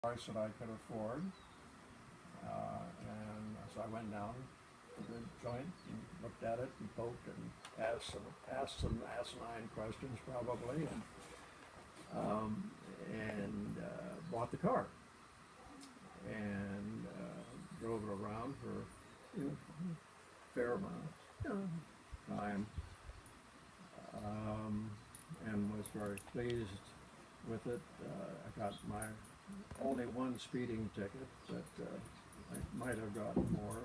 price that I could afford. And so I went down to the joint and looked at it and poked and asked some asinine questions probably, and bought the car and drove it around for a fair amount of time, and was very pleased with it. I got my only one speeding ticket, but I might have gotten more.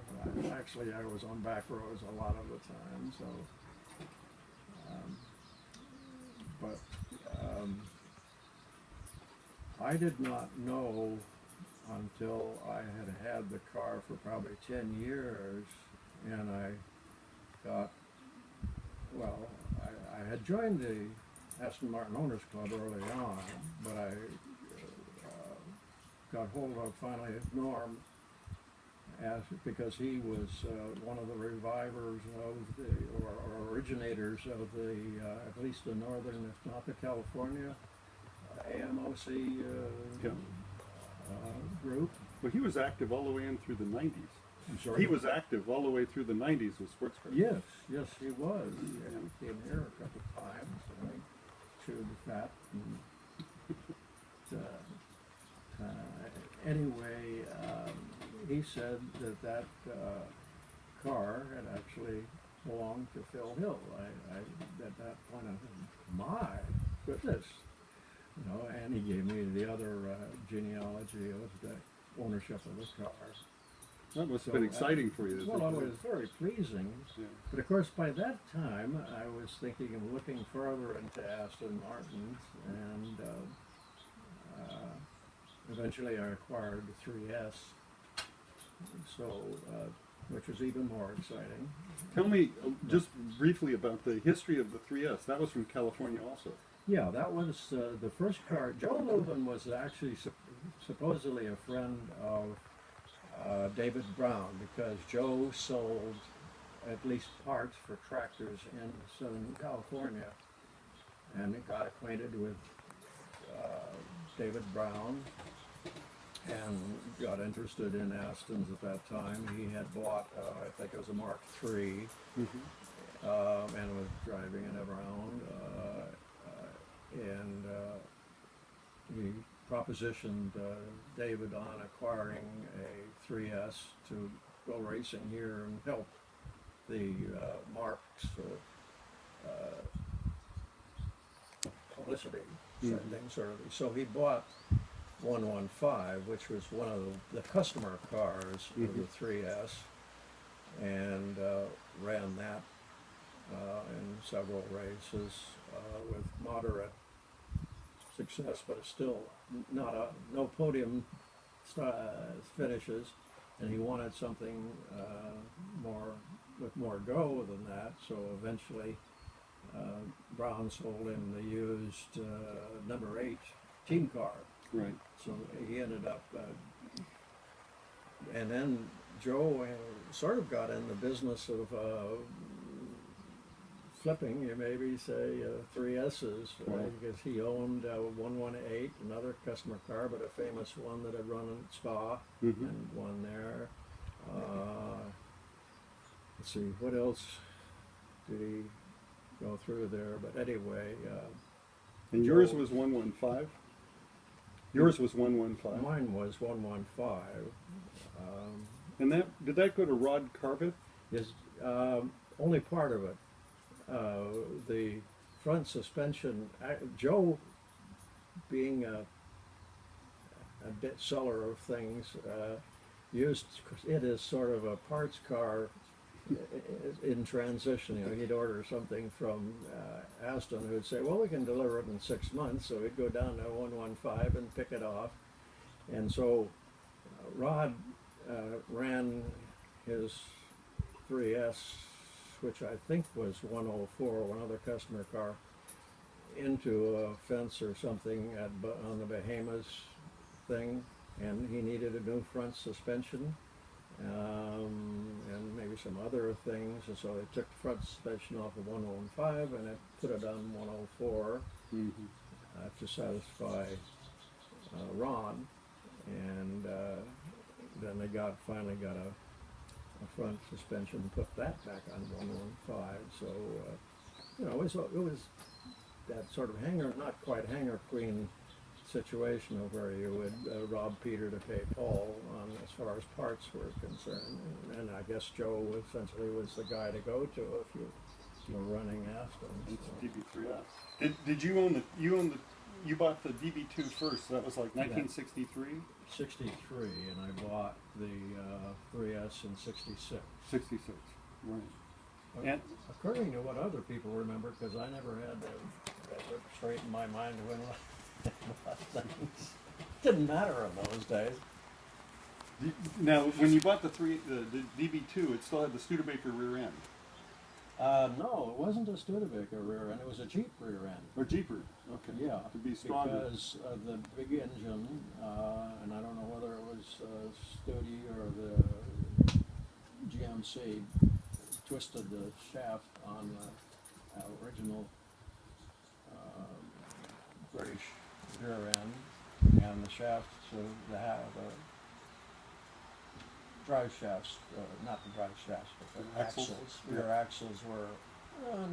Actually, I was on back roads a lot of the time, so. But I did not know until I had had the car for probably 10 years, and I thought, well, I had joined the Aston Martin Owners Club early on, but I got hold of finally Norm because he was one of the revivers of the, or originators of the, at least the northern, if not the California, AMOC Yeah. group. Well, he was active all the way in through the 90s. I'm sorry? He was active all the way through the 90s with sports cars. Yes, yes, he was. Yeah, he came here a couple of times, and I chewed the fat. And, anyway, he said that car had actually belonged to Phil Hill. I at that point I thought, my goodness, and he gave me the other genealogy of the ownership of the car. That must have been exciting for you. Well, it was very pleasing. Yeah. But of course, by that time, I was thinking of looking further into Aston Martins, and eventually I acquired the 3S, so which was even more exciting. Tell me just briefly about the history of the 3S. That was from California also. Yeah, that was the first car. Joe Lubin was actually supposedly a friend of David Brown, because Joe sold at least parts for tractors in Southern California, and he got acquainted with David Brown and got interested in Astons at that time. He had bought, I think it was a Mark III, and was driving it around, and he propositioned David on acquiring a 3S to go racing here and help the Mark's publicity things early. So he bought 115, which was one of the customer cars of the 3S, and ran that in several races with moderate success, but it's still no podium finishes, and he wanted something with more go than that. So eventually, Brown sold him the used number 8 team car. Right. So he ended up, and then Joe sort of got in the business of flipping, you maybe say, 3S's, because he owned 118, another customer car, but a famous one that had run in Spa, and won there. Let's see, what else did he go through there? But anyway. And Joe, yours was 115? Yours was 115. Mine was 115. And did that go to Rod Carpet? Is only part of it. The front suspension, Joe, being a bit seller of things, used it as sort of a parts car in transition. He'd order something from Aston, who'd say, well, we can deliver it in 6 months. So he'd go down to 115 and pick it off. And so Rod ran his 3S, which I think was 104, one other customer car, into a fence or something on the Bahamas thing, and he needed a new front suspension. And maybe some other things, and so they took the front suspension off of 115 and put it on 104 to satisfy Ron, finally got a front suspension, put that back on 115. So it was that sort of hanger, not quite hanger queen situation of where you would rob Peter to pay Paul as far as parts were concerned. And I guess Joe essentially was the guy to go to if you were running Aston. It's DB3S. Did you own you bought the DB2 first? So that was like 1963? 63, and I bought the 3S in 66. 66, right. And according to what other people remember, because I never had that straight in my mind when things didn't matter in those days. Now, when you bought the DB2, it still had the Studebaker rear end. No, it wasn't a Studebaker rear end. It was a Jeep rear end. Or Jeeper, okay. Yeah, to be stronger. Because the big engine, and I don't know whether it was Studi or the GMC, twisted the shaft on the original British rear end, and the shafts, the drive shafts, not the drive shafts, but the axles, rear axles were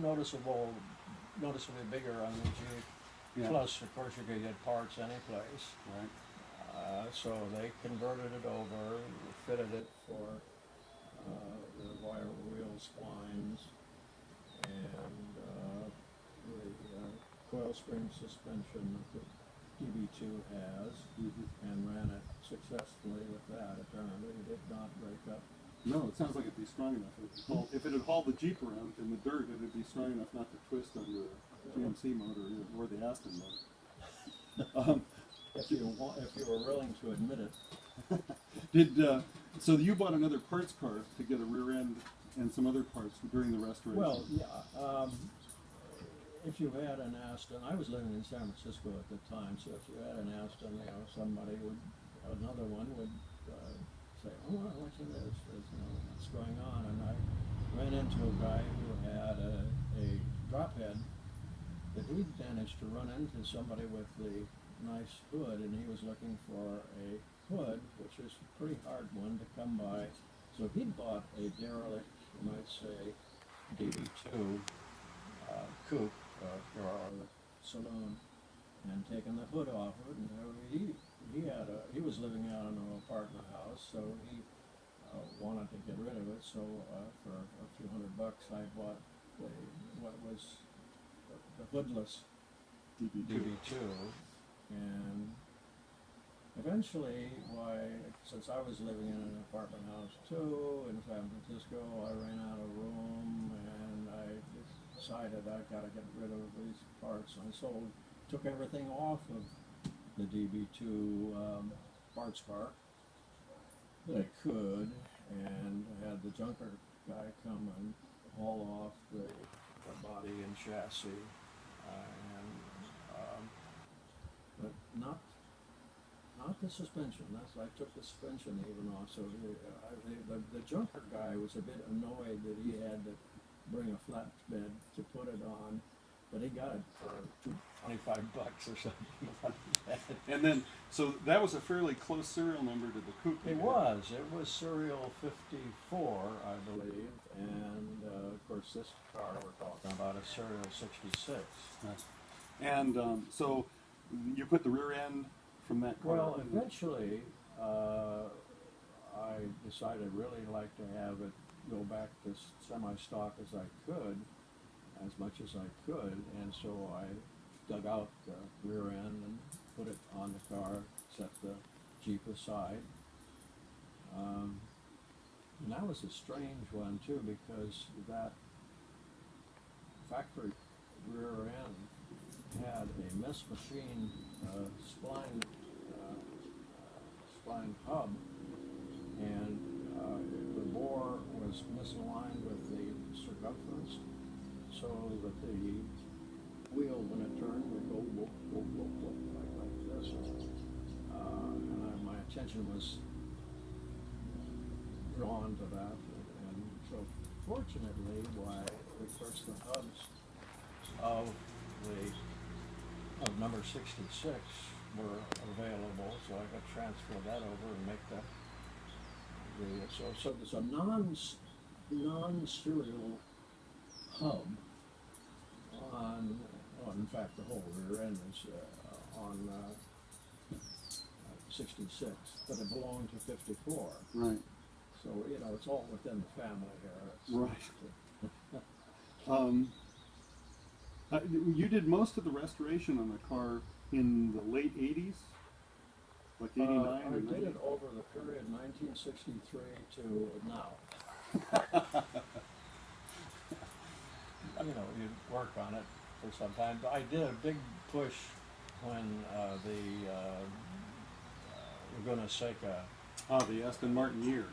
noticeably bigger on the Jeep. Yeah. Plus, of course, you could get parts any place. Right. So they converted it over, fitted it for the wire wheel splines and the coil spring suspension that the DB2 has, and ran it successfully with that. Apparently, it did not break up. No, it sounds like it'd be strong enough. If it had hauled the Jeep around in the dirt, it'd be strong enough not to twist under a GMC motor or the Aston motor. If you were willing to admit it. So you bought another parts car to get a rear end and some other parts during the restoration? Well, yeah. If you had an Aston, I was living in San Francisco at the time, so if you had an Aston, another one would say, "Oh, I want you this. What's going on?" And I ran into a guy who had a drop head that he'd managed to run into somebody with the nice hood, and he was looking for a hood, which is a pretty hard one to come by. So he'd bought a derelict, you might say, DB2 coupe or saloon, and taken the hood off of it. And he was living out in an apartment house, so he wanted to get rid of it. So for a few $100, I bought what was the hoodless DB2, and eventually, since I was living in an apartment house too in San Francisco, I ran out of room, and I decided I got to get rid of these parts. I took everything off of the DB2 parts car that I could, and had the junker guy come and haul off the body and chassis, but not the suspension. I took the suspension even off. So the junker guy was a bit annoyed that he had to bring a flatbed to put it on, but he got it for $25 or something. And then, so that was a fairly close serial number to the coupe. It was serial 54, I believe, and of course this car we're talking about is serial 66. Nice. And so you put the rear end from that car? Well, eventually I decided I'd really like to have it go back to semi-stock as I could, as much as I could, and so I dug out the rear end and put it on the car, set the Jeep aside. And that was a strange one too, because that factory rear end had a Miss Machine spline hub, and the bore was misaligned with the circumference, so that the wheel, when it turned, would go whoop, whoop, whoop, whoop, like this. And my attention was drawn to that, and so fortunately, of course, the hubs of number 66 were available, so I could transfer that over and make the So there's a non-serial hub on, well, in fact, the whole rear end is on 66, but it belonged to 54. Right. So, you know, it's all within the family here. Right. You did most of the restoration on the car in the late 80s? Like 89 I or did 90? it over the period 1963 to now. You know, you'd work on it for some time. But I did a big push when Laguna Seca, The Aston Martin year.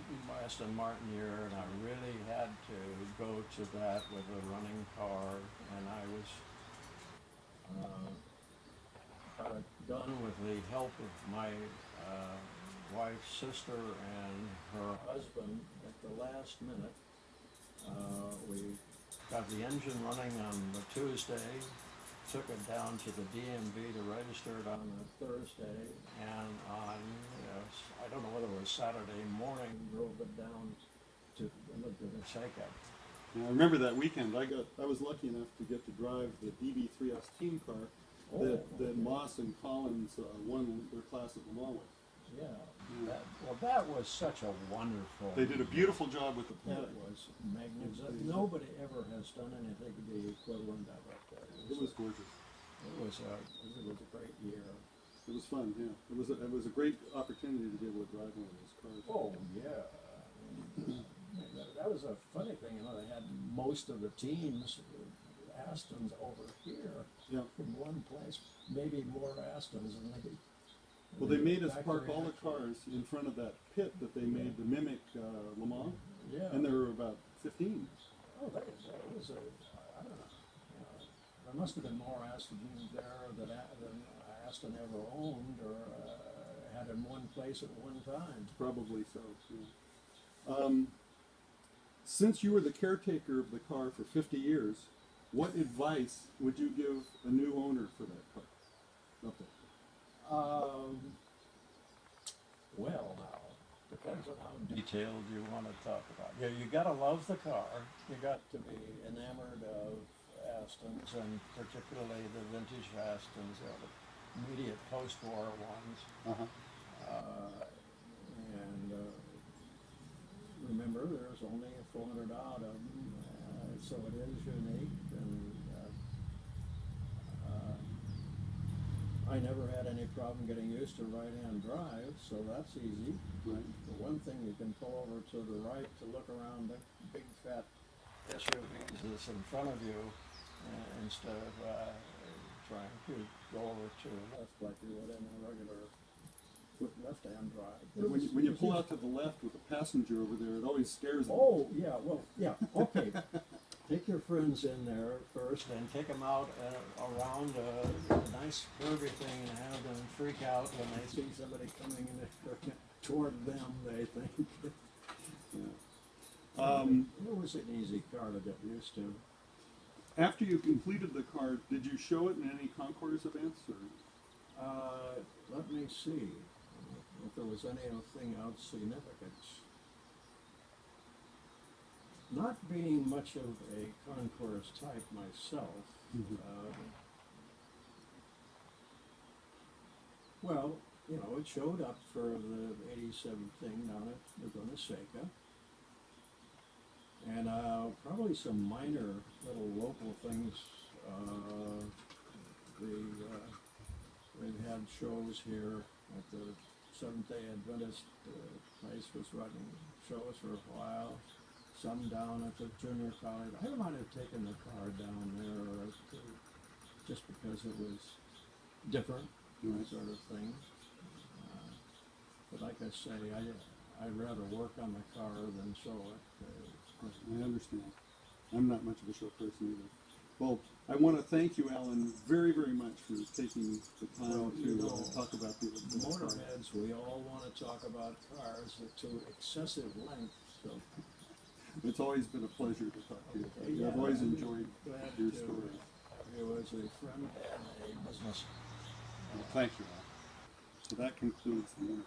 Aston Martin year, and I really had to go to that with a running car, and I was got it done with the help of my wife's sister and her husband at the last minute. We got the engine running on the Tuesday, took it down to the DMV to register it on a Thursday, and on, I don't know whether it was Saturday morning, drove it down to Laguna Seca. Yeah, I remember that weekend. I was lucky enough to get to drive the DB3's team car that Moss and Collins won their class at Le Mans with. Yeah, that was such a wonderful. They did a beautiful job with the That paddock. was magnificent. Nobody ever has done anything the equivalent of it. It was gorgeous. It was a great year. It was fun, yeah. It was a great opportunity to be able to drive one of those cars. Oh yeah, that was a funny thing. You know, they had most of the teams, Astons over here, Yeah. in one place. Maybe more Astons than they. Well, they made us park all the cars in front of that pit that they made to mimic Le Mans, Yeah. and there were about 15. Oh, that was a, I don't know. There must have been more Astons there than Aston ever owned or had in one place at one time. Probably so, yeah. Since you were the caretaker of the car for 50 years, what advice would you give a new owner for that car? Nothing. Well, now, depends on how detailed you want to talk about. Yeah, you got to love the car. You got to be enamored of Astons, and particularly the vintage Astons, the immediate post-war ones. Uh-huh. And remember, there's only 400 odd of them, so it is unique. And I never had any problem getting used to right-hand drive, so that's easy. Right. The one thing you can pull over to the right to look around the big fat SUVs that's in front of you instead of trying to go over to the left like you would in a regular left-hand drive. When you pull out to the left with a passenger over there, it always scares them. Oh, yeah, well, yeah, okay. Take your friends in there first and take them out around a nice curvy thing and have them freak out when they see somebody coming toward them, they think. Yeah. It was an easy car to get used to. After you completed the car, did you show it in any concours events? Or? Let me see if there was anything of significance. Not being much of a concours type myself, well, you know, it showed up for the 87 thing down at Laguna Seca. And probably some minor little local things. We've had shows here at the Seventh-day Adventist place was running shows for a while. Some down at the junior college. I might have taken the car down there just because it was different, sort of thing. But like I say, I'd rather work on the car than show it. I understand. I'm not much of a show person either. Well, I want to thank you, Alan, very, very much for taking the time to talk about the motorheads. We all want to talk about cars to excessive length. So it's always been a pleasure to talk to you. Okay, yeah, I've always enjoyed your story. story. Have you as a friend and a business. Well, thank you, Alan. So that concludes the interview.